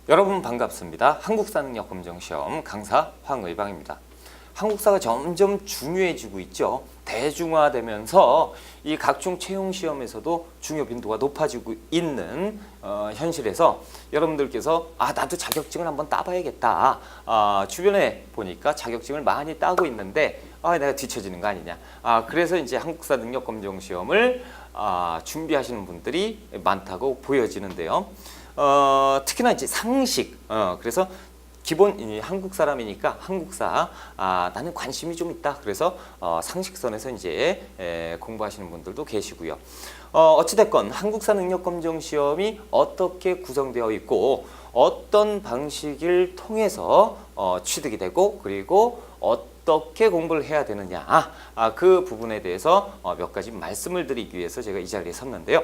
여러분 반갑습니다. 한국사 능력 검정 시험 강사 황의방입니다. 한국사가 점점 중요해지고 있죠. 대중화되면서 이 각종 채용 시험에서도 중요 빈도가 높아지고 있는 현실에서 여러분들께서 나도 자격증을 한번 따봐야겠다. 주변에 보니까 자격증을 많이 따고 있는데 내가 뒤처지는 거 아니냐. 그래서 이제 한국사 능력 검정 시험을 준비하시는 분들이 많다고 보여지는데요. 특히나 이제 상식, 그래서 기본 한국 사람이니까 한국사 나는 관심이 좀 있다. 그래서 상식선에서 이제 공부하시는 분들도 계시고요. 어찌됐건 한국사 능력 검정 시험이 어떻게 구성되어 있고 어떤 방식을 통해서 취득이 되고 그리고 어떻게 공부를 해야 되느냐 그 부분에 대해서 몇 가지 말씀을 드리기 위해서 제가 이 자리에 섰는데요.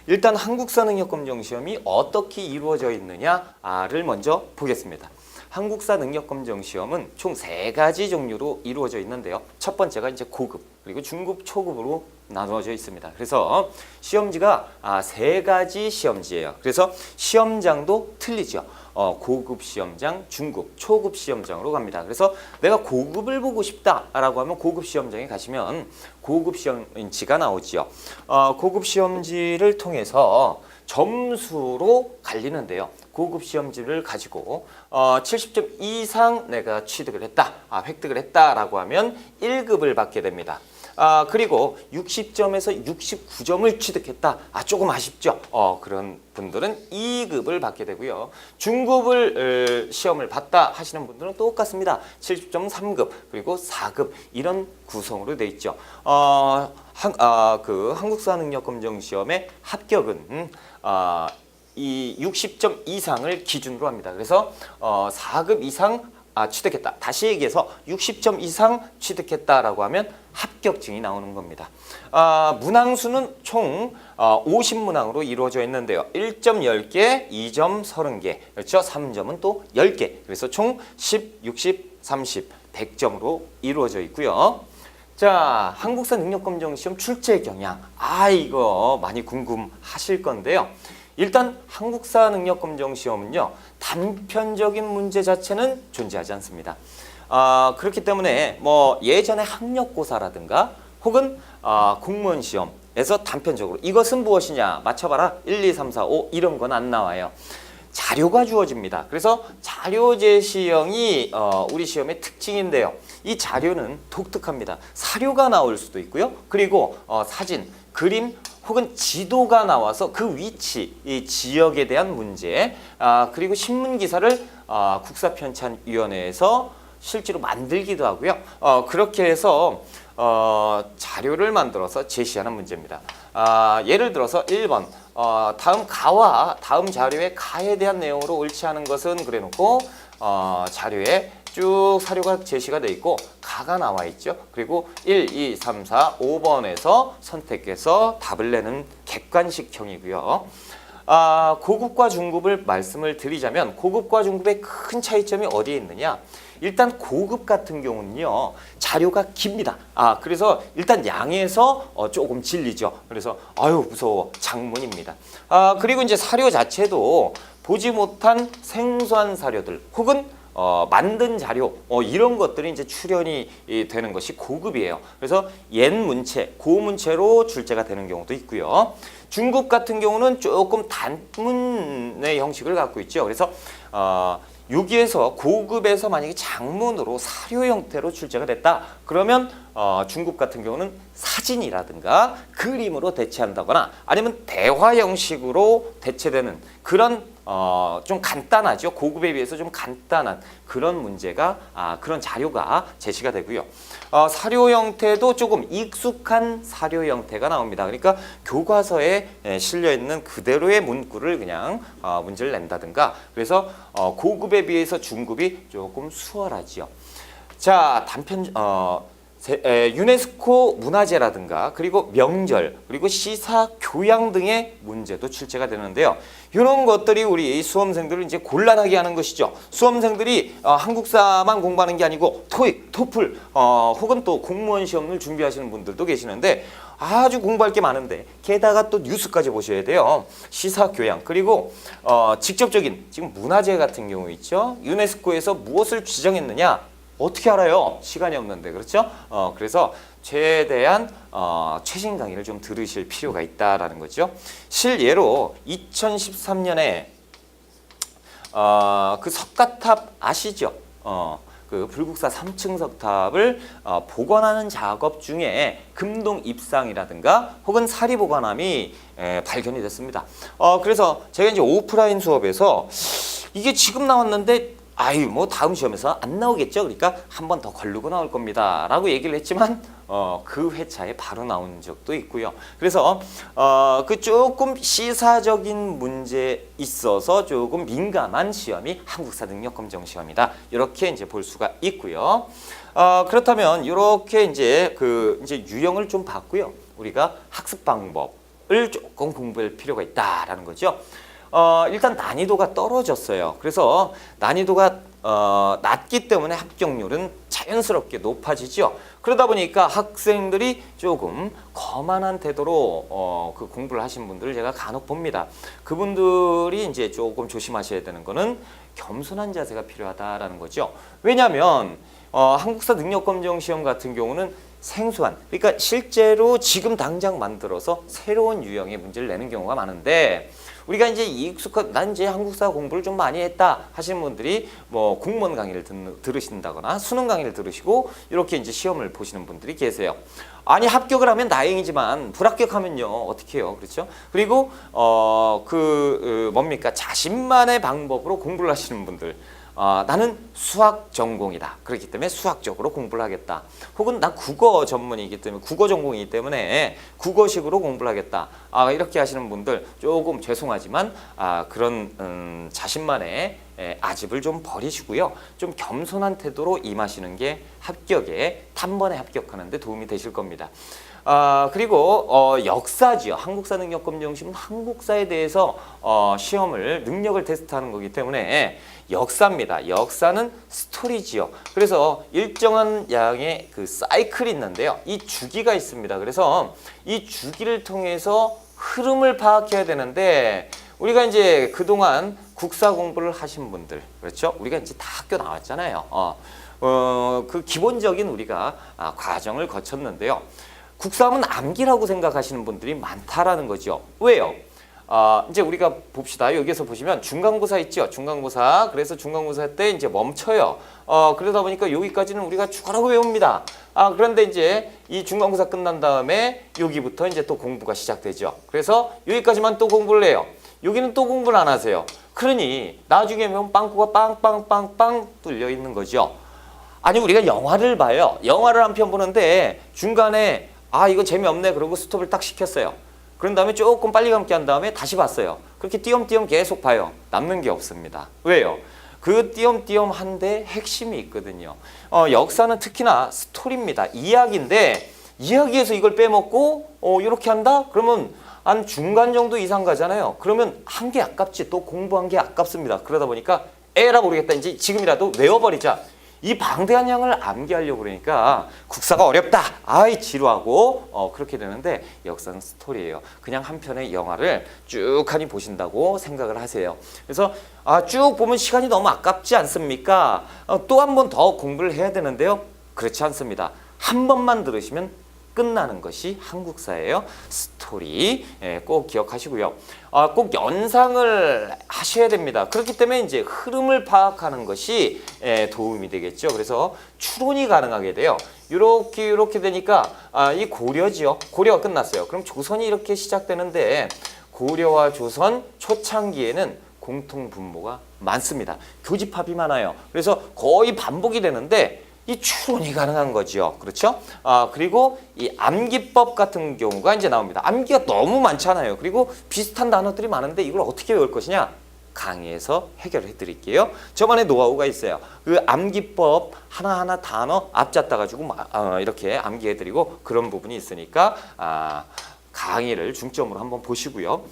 일단 한국사 능력 검정 시험이 어떻게 이루어져 있느냐를 먼저 보겠습니다. 한국사 능력 검정 시험은 총 3가지 종류로 이루어져 있는데요. 첫 번째가 이제 고급, 그리고 중급, 초급으로 나누어져 있습니다. 그래서 시험지가 3가지 시험지예요. 그래서 시험장도 틀리죠. 고급 시험장, 중급, 초급 시험장으로 갑니다. 그래서 내가 고급을 보고 싶다라고 하면 고급 시험장에 가시면 고급 시험지가 나오지요. 고급 시험지를 통해서 점수로 갈리는데요. 고급 시험지를 가지고 70점 이상 내가 취득을 했다, 획득을 했다라고 하면 1급을 받게 됩니다. 그리고 60점에서 69점을 취득했다. 조금 아쉽죠. 그런 분들은 2급을 받게 되고요. 중급을 시험을 봤다 하시는 분들은 똑같습니다. 70점 3급 그리고 4급 이런 구성으로 돼 있죠. 그 한국사 능력 검정 시험의 합격은 이 60점 이상을 기준으로 합니다. 그래서 4급 이상 취득했다. 다시 얘기해서 60점 이상 취득했다라고 하면 합격증이 나오는 겁니다. 문항수는 총 50문항으로 이루어져 있는데요. 1점 10개, 2점 30개, 그렇죠? 3점은 또 10개. 그래서 총 10, 60, 30, 100점으로 이루어져 있고요. 자, 한국사 능력검정 시험 출제 경향. 이거 많이 궁금하실 건데요. 일단 한국사 능력검정 시험은요, 단편적인 문제 자체는 존재하지 않습니다. 그렇기 때문에 뭐 예전에 학력고사라든가 혹은 공무원 시험에서 단편적으로 이것은 무엇이냐 맞춰봐라 1, 2, 3, 4, 5 이런 건 안 나와요. 자료가 주어집니다. 그래서 자료 제시형이 우리 시험의 특징인데요. 이 자료는 독특합니다. 사료가 나올 수도 있고요. 그리고 사진, 그림 혹은 지도가 나와서 그 위치, 이 지역에 대한 문제, 그리고 신문기사를 국사편찬위원회에서 실제로 만들기도 하고요. 그렇게 해서 자료를 만들어서 제시하는 문제입니다. 예를 들어서 1번 다음 가와 다음 자료의 가에 대한 내용으로 옳지 않은 것은 그래놓고 자료에 쭉 사료가 제시가 돼 있고 가가 나와 있죠. 그리고 1, 2, 3, 4, 5번에서 선택해서 답을 내는 객관식형이고요. 고급과 중급을 말씀을 드리자면 고급과 중급의 큰 차이점이 어디에 있느냐? 일단 고급 같은 경우는요 자료가 깁니다. 그래서 일단 양에서 조금 질리죠. 그래서 무서워 장문입니다. 그리고 이제 사료 자체도 보지 못한 생소한 사료들 혹은 만든 자료 이런 것들이 이제 출연이 되는 것이 고급이에요. 그래서 옛 문체, 고문체로 출제가 되는 경우도 있고요. 중급 같은 경우는 조금 단문의 형식을 갖고 있죠. 그래서 여기에서 고급에서 만약에 장문으로 사료 형태로 출제가 됐다. 그러면 중급 같은 경우는 사진이라든가 그림으로 대체한다거나 아니면 대화 형식으로 대체되는 그런 좀 간단하죠. 고급에 비해서 좀 간단한 그런 문제가 그런 자료가 제시가 되고요. 사료 형태도 조금 익숙한 사료 형태가 나옵니다. 그러니까 교과서에 실려 있는 그대로의 문구를 그냥 문제를 낸다든가 그래서 고급에 비해서 중급이 조금 수월하지요. 자, 유네스코 문화재라든가 그리고 명절 그리고 시사 교양 등의 문제도 출제가 되는데요. 이런 것들이 우리 수험생들을 이제 곤란하게 하는 것이죠. 수험생들이 한국사만 공부하는 게 아니고 토익, 토플 혹은 또 공무원 시험을 준비하시는 분들도 계시는데 아주 공부할 게 많은데 게다가 또 뉴스까지 보셔야 돼요. 시사 교양 그리고 직접적인 지금 문화재 같은 경우 있죠. 유네스코에서 무엇을 지정했느냐 어떻게 알아요? 시간이 없는데 그렇죠? 그래서 최대한 최신 강의를 좀 들으실 필요가 있다라는 거죠. 실예로 2013년에 그 석가탑 아시죠? 그 불국사 3층 석탑을 복원하는 작업 중에 금동 입상이라든가 혹은 사리 보관함이 발견이 됐습니다. 그래서 제가 이제 오프라인 수업에서 이게 지금 나왔는데 아유 뭐 다음 시험에서 안 나오겠죠. 그러니까 한 번 더 걸르고 나올 겁니다. 라고 얘기를 했지만 그 회차에 바로 나온 적도 있고요. 그래서 그 조금 시사적인 문제에 있어서 조금 민감한 시험이 한국사 능력검정 시험이다. 이렇게 이제 볼 수가 있고요. 그렇다면 이렇게 이제 이제 유형을 좀 봤고요. 우리가 학습 방법을 조금 공부할 필요가 있다라는 거죠. 일단 난이도가 떨어졌어요. 그래서 난이도가 낮기 때문에 합격률은 자연스럽게 높아지죠. 그러다 보니까 학생들이 조금 거만한 태도로 그 공부를 하신 분들을 제가 간혹 봅니다. 그분들이 이제 조금 조심하셔야 되는 거는 겸손한 자세가 필요하다라는 거죠. 왜냐하면 한국사 능력검정 시험 같은 경우는 생소한, 그러니까 실제로 지금 당장 만들어서 새로운 유형의 문제를 내는 경우가 많은데 우리가 이제 난 이제 한국사 공부를 좀 많이 했다 하시는 분들이 뭐 공무원 강의를 들으신다거나 수능 강의를 들으시고 이렇게 이제 시험을 보시는 분들이 계세요. 아니 합격을 하면 다행이지만 불합격하면요 어떻게 해요, 그렇죠? 그리고 뭡니까 자신만의 방법으로 공부를 하시는 분들. 나는 수학 전공이다. 그렇기 때문에 수학적으로 공부를 하겠다. 혹은 난 국어 전문이기 때문에 국어 전공이기 때문에 국어식으로 공부를 하겠다. 이렇게 하시는 분들 조금 죄송하지만 그런 자신만의 아집을 좀 버리시고요. 좀 겸손한 태도로 임하시는 게 합격에 단번에 합격하는 데 도움이 되실 겁니다. 그리고 역사지요. 한국사 능력검정 시험은 한국사에 대해서 시험을 능력을 테스트하는 거기 때문에 역사입니다. 역사는 스토리지요. 그래서 일정한 양의 그 사이클이 있는데요. 이 주기가 있습니다. 그래서 이 주기를 통해서 흐름을 파악해야 되는데 우리가 이제 그동안 국사 공부를 하신 분들, 그렇죠? 우리가 이제 다 학교 나왔잖아요. 그 기본적인 우리가 과정을 거쳤는데요. 국사하면 암기라고 생각하시는 분들이 많다라는 거죠. 왜요? 이제 우리가 봅시다. 여기서 보시면 중간고사 있죠. 중간고사. 그래서 중간고사 때 이제 멈춰요. 그러다 보니까 여기까지는 우리가 죽어라고 외웁니다. 그런데 이제 이 중간고사 끝난 다음에 여기부터 이제 또 공부가 시작되죠. 그래서 여기까지만 또 공부를 해요. 여기는 또 공부를 안 하세요. 그러니 나중에 보면 빵꾸가 빵빵빵빵 뚫려 있는 거죠. 아니 우리가 영화를 봐요. 영화를 한 편 보는데 중간에 이거 재미없네 그러고 스톱을 딱 시켰어요. 그런 다음에 조금 빨리 감기 한 다음에 다시 봤어요. 그렇게 띄엄띄엄 계속 봐요. 남는 게 없습니다. 왜요? 그 띄엄띄엄 한데 핵심이 있거든요. 역사는 특히나 스토리입니다. 이야기인데 이야기에서 이걸 빼먹고 이렇게 한다? 그러면 한 중간 정도 이상 가잖아요. 그러면 한 게 아깝지. 또 공부한 게 아깝습니다. 그러다 보니까 에라 모르겠다. 이제 지금이라도 외워버리자. 이 방대한 양을 암기하려고 그러니까 국사가 어렵다. 지루하고 그렇게 되는데 역사는 스토리예요. 그냥 한 편의 영화를 쭉 하니 보신다고 생각을 하세요. 그래서 쭉 보면 시간이 너무 아깝지 않습니까? 또 한 번 더 공부를 해야 되는데요. 그렇지 않습니다. 한 번만 들으시면 끝나는 것이 한국사예요. 스토리 꼭 기억하시고요. 꼭 연상을 하셔야 됩니다. 그렇기 때문에 이제 흐름을 파악하는 것이 도움이 되겠죠. 그래서 추론이 가능하게 돼요. 이렇게 되니까 이 고려지요. 고려가 끝났어요. 그럼 조선이 이렇게 시작되는데 고려와 조선 초창기에는 공통 분모가 많습니다. 교집합이 많아요. 그래서 거의 반복이 되는데 이 추론이 가능한 거죠. 그렇죠? 그리고 이 암기법 같은 경우가 이제 나옵니다. 암기가 너무 많잖아요. 그리고 비슷한 단어들이 많은데 이걸 어떻게 외울 것이냐? 강의에서 해결해 드릴게요. 저만의 노하우가 있어요. 그 암기법 하나하나 단어 앞잡다 가지고 이렇게 암기해 드리고 그런 부분이 있으니까 강의를 중점으로 한번 보시고요.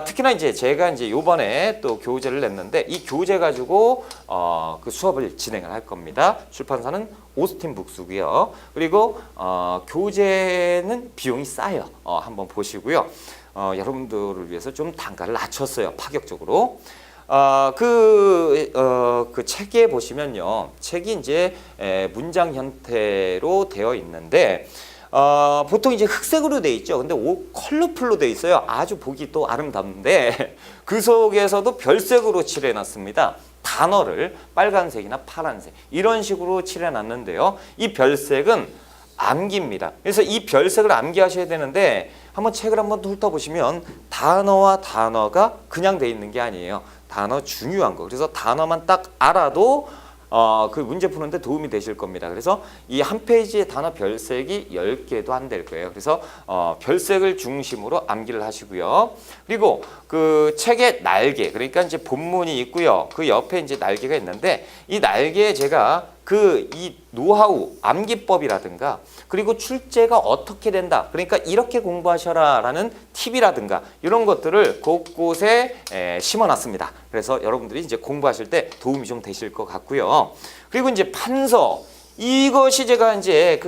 특히나 이제 제가 이제 요번에 또 교재를 냈는데 이 교재 가지고 그 수업을 진행을 할 겁니다. 출판사는 오스틴 북스고요. 그리고 교재는 비용이 싸요. 한번 보시고요. 여러분들을 위해서 좀 단가를 낮췄어요. 파격적으로. 그 책에 보시면요. 책이 이제 문장 형태로 되어 있는데 보통 이제 흑색으로 돼 있죠. 근데 컬러풀로 돼 있어요. 아주 보기 또 아름답는데 그 속에서도 별색으로 칠해 놨습니다. 단어를 빨간색이나 파란색 이런 식으로 칠해 놨는데요. 이 별색은 암기입니다. 그래서 이 별색을 암기하셔야 되는데 한번 책을 한번 훑어보시면 단어와 단어가 그냥 돼 있는 게 아니에요. 단어 중요한 거. 그래서 단어만 딱 알아도 그 문제 푸는데 도움이 되실 겁니다. 그래서 이 한 페이지의 단어 별색이 10개도 안 될 거예요. 그래서 별색을 중심으로 암기를 하시고요. 그리고 그 책의 날개, 그러니까 이제 본문이 있고요. 그 옆에 이제 날개가 있는데 이 날개에 제가 이 노하우, 암기법이라든가 그리고 출제가 어떻게 된다. 그러니까 이렇게 공부하셔라라는 팁이라든가 이런 것들을 곳곳에 심어놨습니다. 그래서 여러분들이 이제 공부하실 때 도움이 좀 되실 것 같고요. 그리고 이제 판서, 이것이 제가 이제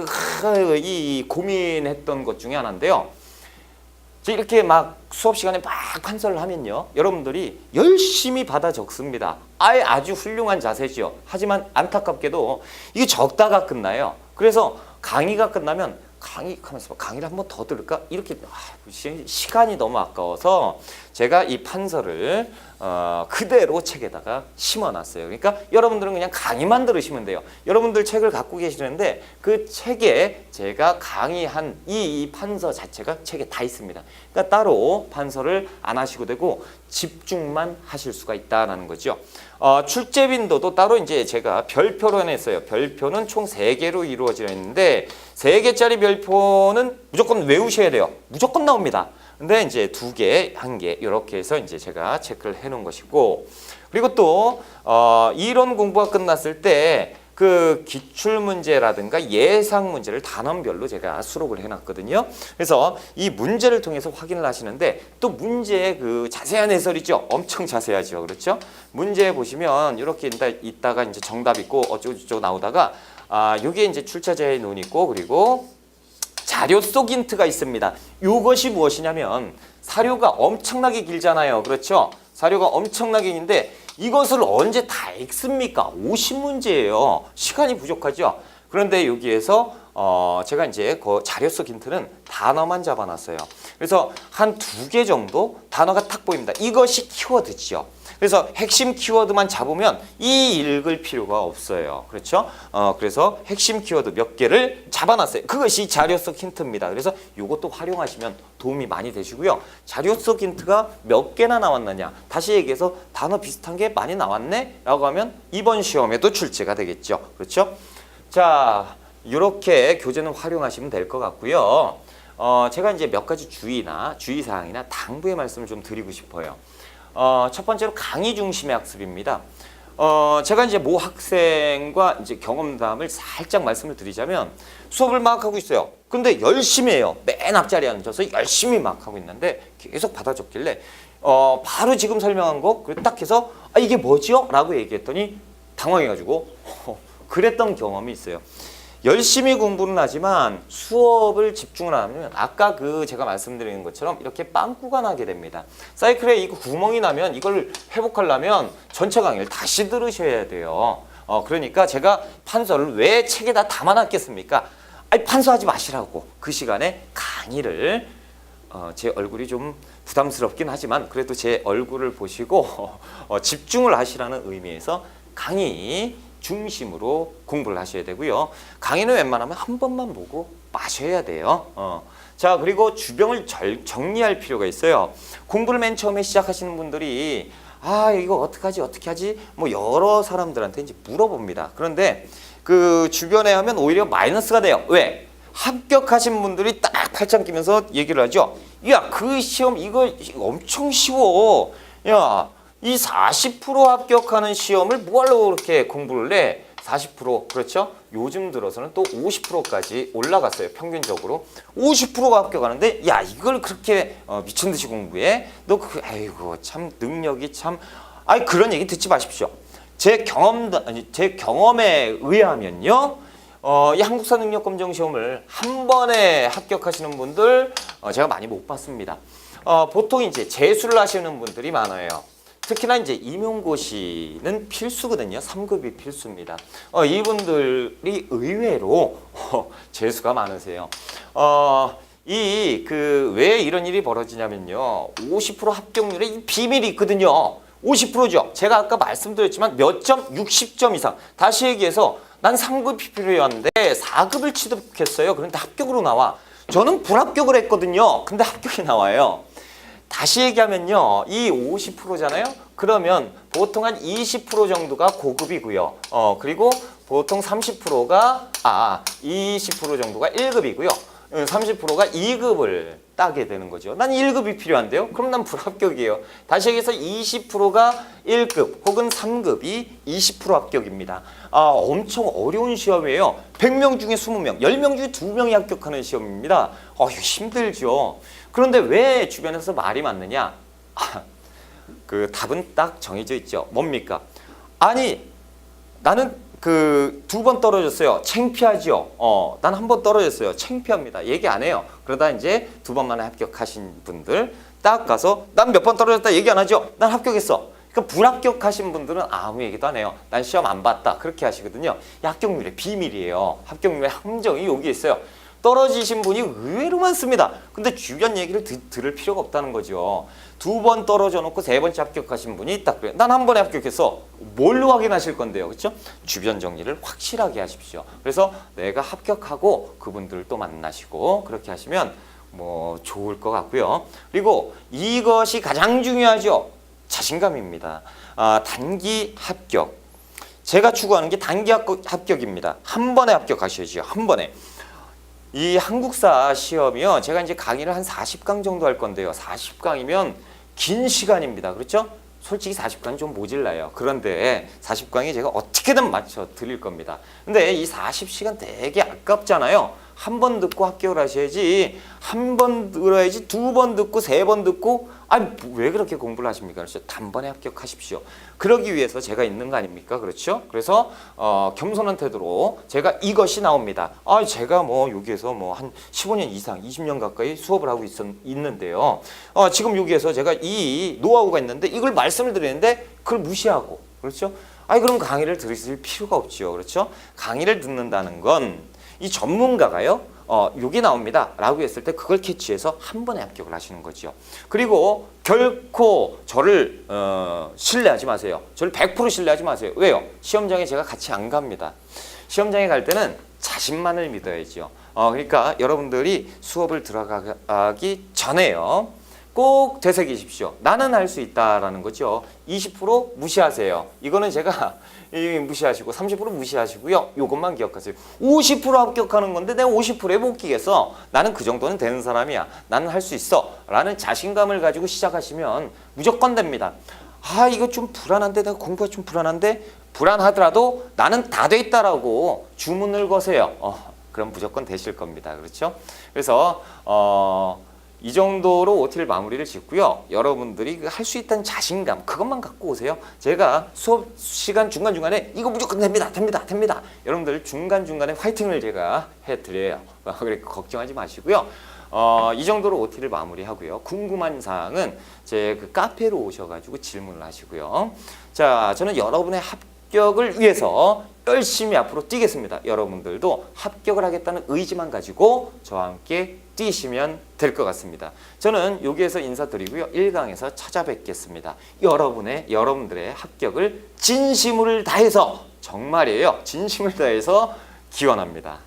이 고민했던 것 중에 하나인데요. 이렇게 막 수업 시간에 막 판서를 하면요, 여러분들이 열심히 받아 적습니다. 아주 훌륭한 자세죠. 하지만 안타깝게도 이게 적다가 끝나요. 그래서 강의가 끝나면 강의를 한번 더 들을까? 이렇게 시간이 너무 아까워서 제가 이 판서를 그대로 책에다가 심어놨어요. 그러니까 여러분들은 그냥 강의만 들으시면 돼요. 여러분들 책을 갖고 계시는데 그 책에 제가 강의한 이 판서 자체가 책에 다 있습니다. 그러니까 따로 판서를 안 하시고 되고 집중만 하실 수가 있다는 거죠. 출제 빈도도 따로 이제 제가 별표로 해냈어요. 별표는 총 3개로 이루어져 있는데 3개짜리 별표는 무조건 외우셔야 돼요. 무조건 나옵니다. 근데 이제 2개, 1개 이렇게 해서 이제 제가 체크를 해 놓은 것이고, 그리고 또 이론 공부가 끝났을 때 그 기출 문제라든가 예상 문제를 단원별로 제가 수록을 해놨거든요. 그래서 이 문제를 통해서 확인을 하시는데 또 문제의 그 자세한 해설이죠. 엄청 자세하죠. 그렇죠? 문제 보시면 이렇게 있다가 이제 정답 있고 어쩌고저쩌고 나오다가 요게 이제 출제자의 눈이 있고 그리고 자료 속 힌트가 있습니다. 이것이 무엇이냐면 사료가 엄청나게 길잖아요. 그렇죠? 사료가 엄청나게 긴데 이것을 언제 다 읽습니까? 50문제예요. 시간이 부족하죠. 그런데 여기에서 제가 이제 그 자료 속 힌트는 단어만 잡아놨어요. 그래서 한 2개 정도 단어가 딱 보입니다. 이것이 키워드죠. 그래서 핵심 키워드만 잡으면 이 읽을 필요가 없어요. 그렇죠? 그래서 핵심 키워드 몇 개를 잡아놨어요. 그것이 자료 속 힌트입니다. 그래서 이것도 활용하시면 도움이 많이 되시고요. 자료 속 힌트가 몇 개나 나왔느냐. 다시 얘기해서 단어 비슷한 게 많이 나왔네? 라고 하면 이번 시험에도 출제가 되겠죠. 그렇죠? 자, 이렇게 교재는 활용하시면 될 것 같고요. 제가 이제 몇 가지 주의사항이나 당부의 말씀을 좀 드리고 싶어요. 첫 번째로 강의 중심의 학습입니다. 제가 이제 모 학생과 이제 경험담을 살짝 말씀을 드리자면 수업을 막 하고 있어요. 근데 열심히 해요. 맨 앞자리에 앉아서 열심히 막 하고 있는데 계속 받아 적길래 바로 지금 설명한 거 딱 해서 이게 뭐지요? 라고 얘기했더니 당황해가지고 그랬던 경험이 있어요. 열심히 공부는 하지만 수업을 집중을 안 하면 아까 제가 말씀드리는 것처럼 이렇게 빵꾸가 나게 됩니다. 사이클에 이 구멍이 나면 이걸 회복하려면 전체 강의를 다시 들으셔야 돼요. 그러니까 제가 판서를 왜 책에다 담아놨겠습니까? 판서하지 마시라고 그 시간에 강의를 제 얼굴이 좀 부담스럽긴 하지만 그래도 제 얼굴을 보시고 집중을 하시라는 의미에서 강의 중심으로 공부를 하셔야 되고요. 강의는 웬만하면 한 번만 보고 마셔야 돼요. 자, 그리고 주변을 정리할 필요가 있어요. 공부를 맨 처음에 시작하시는 분들이 이거 어떻게 하지? 뭐 여러 사람들한테 이제 물어봅니다. 그런데 그 주변에 하면 오히려 마이너스가 돼요. 왜? 합격하신 분들이 딱 팔짱 끼면서 얘기를 하죠. 야, 그 시험 이거 엄청 쉬워. 야, 이 40% 합격하는 시험을 뭐하려고 그렇게 공부를 해? 40% 그렇죠? 요즘 들어서는 또 50%까지 올라갔어요. 평균적으로 50%가 합격하는데 야 이걸 그렇게 미친 듯이 공부해? 너 그 아이고 참 능력이 참 아이 그런 얘기 듣지 마십시오. 제 경험에 의하면요. 이 한국사 능력 검정 시험을 한 번에 합격하시는 분들 제가 많이 못 봤습니다. 보통 이제 재수를 하시는 분들이 많아요. 특히나 이제 임용고시는 필수거든요. 3급이 필수입니다. 이분들이 의외로 재수가 많으세요. 왜 이런 일이 벌어지냐면요. 50% 합격률에 비밀이 있거든요. 50%죠. 제가 아까 말씀드렸지만 몇 점? 60점 이상. 다시 얘기해서 난 3급이 필요한데 4급을 취득했어요. 그런데 합격으로 나와. 저는 불합격을 했거든요. 근데 합격이 나와요. 다시 얘기하면요. 이 50%잖아요. 그러면 보통 한 20% 정도가 고급이고요. 그리고 보통 20% 정도가 1급이고요. 30%가 2급을 따게 되는 거죠. 난 1급이 필요한데요. 그럼 난 불합격이에요. 다시 얘기해서 20%가 1급 혹은 3급이 20% 합격입니다. 엄청 어려운 시험이에요. 100명 중에 20명, 10명 중에 2명이 합격하는 시험입니다. 이거 힘들죠. 그런데 왜 주변에서 말이 많느냐? 그 답은 딱 정해져 있죠. 뭡니까? 아니 나는 그 2번 떨어졌어요. 창피하죠. 난 한 번 떨어졌어요. 창피합니다. 얘기 안 해요. 그러다 이제 2번 만에 합격하신 분들 딱 가서 난 몇 번 떨어졌다 얘기 안 하죠. 난 합격했어. 그러니까 불합격하신 분들은 아무 얘기도 안 해요. 난 시험 안 봤다. 그렇게 하시거든요. 합격률의 비밀이에요. 합격률의 함정이 여기 있어요. 떨어지신 분이 의외로 많습니다. 근데 주변 얘기를 들을 필요가 없다는 거죠. 2번 떨어져 놓고 3번째 합격하신 분이 딱 그래요. 난 한 번에 합격했어. 뭘로 확인하실 건데요. 그렇죠? 주변 정리를 확실하게 하십시오. 그래서 내가 합격하고 그분들을 또 만나시고 그렇게 하시면 뭐 좋을 것 같고요. 그리고 이것이 가장 중요하죠. 자신감입니다. 단기 합격. 제가 추구하는 게 단기 합격입니다. 한 번에 합격하셔야죠. 한 번에. 이 한국사 시험이요. 제가 이제 강의를 한 40강 정도 할 건데요. 40강이면 긴 시간입니다. 그렇죠? 솔직히 40강은 좀 모질라요. 그런데 40강에 제가 어떻게든 맞춰 드릴 겁니다. 근데 이 40시간 되게 아깝잖아요. 한 번 듣고 합격을 하셔야지. 한 번 들어야지. 2번 듣고 3번 듣고 왜 그렇게 공부를 하십니까? 그렇죠? 단번에 합격하십시오. 그러기 위해서 제가 있는 거 아닙니까? 그렇죠? 그래서 겸손한 태도로 제가 이것이 나옵니다. 제가 뭐 여기에서 뭐 한 15년 이상, 20년 가까이 수업을 하고 있는데요. 지금 여기에서 제가 이 노하우가 있는데 이걸 말씀을 드리는데 그걸 무시하고 그렇죠? 그럼 강의를 들으실 필요가 없죠. 그렇죠? 강의를 듣는다는 건 이 전문가가요. 여기 나옵니다 라고 했을 때 그걸 캐치해서 한 번에 합격을 하시는 거죠. 그리고 결코 저를 신뢰하지 마세요. 저를 100% 신뢰하지 마세요. 왜요? 시험장에 제가 같이 안 갑니다. 시험장에 갈 때는 자신만을 믿어야죠. 그러니까 여러분들이 수업을 들어가기 전에요. 꼭 되새기십시오. 나는 할 수 있다라는 거죠. 20% 무시하세요. 이거는 제가 무시하시고 30% 무시하시고요. 이것만 기억하세요. 50% 합격하는 건데 내가 50%에 못 끼겠어. 나는 그 정도는 되는 사람이야. 나는 할 수 있어. 라는 자신감을 가지고 시작하시면 무조건 됩니다. 이거 좀 불안한데 내가 공부가 좀 불안한데 불안하더라도 나는 다 돼 있다라고 주문을 거세요. 그럼 무조건 되실 겁니다. 그렇죠? 그래서 이 정도로 OT를 마무리를 짓고요. 여러분들이 할 수 있다는 자신감 그것만 갖고 오세요. 제가 수업 시간 중간중간에 이거 무조건 됩니다. 여러분들 중간중간에 화이팅을 제가 해드려요. 그러니까 걱정하지 마시고요. 이 정도로 OT를 마무리하고요. 궁금한 사항은 제 그 카페로 오셔가지고 질문을 하시고요. 자, 저는 여러분의 합격을 위해서 열심히 앞으로 뛰겠습니다. 여러분들도 합격을 하겠다는 의지만 가지고 저와 함께 뛰시면 될 것 같습니다. 저는 여기에서 인사드리고요. 1강에서 찾아뵙겠습니다. 여러분들의 합격을 진심을 다해서 정말이에요. 진심을 다해서 기원합니다.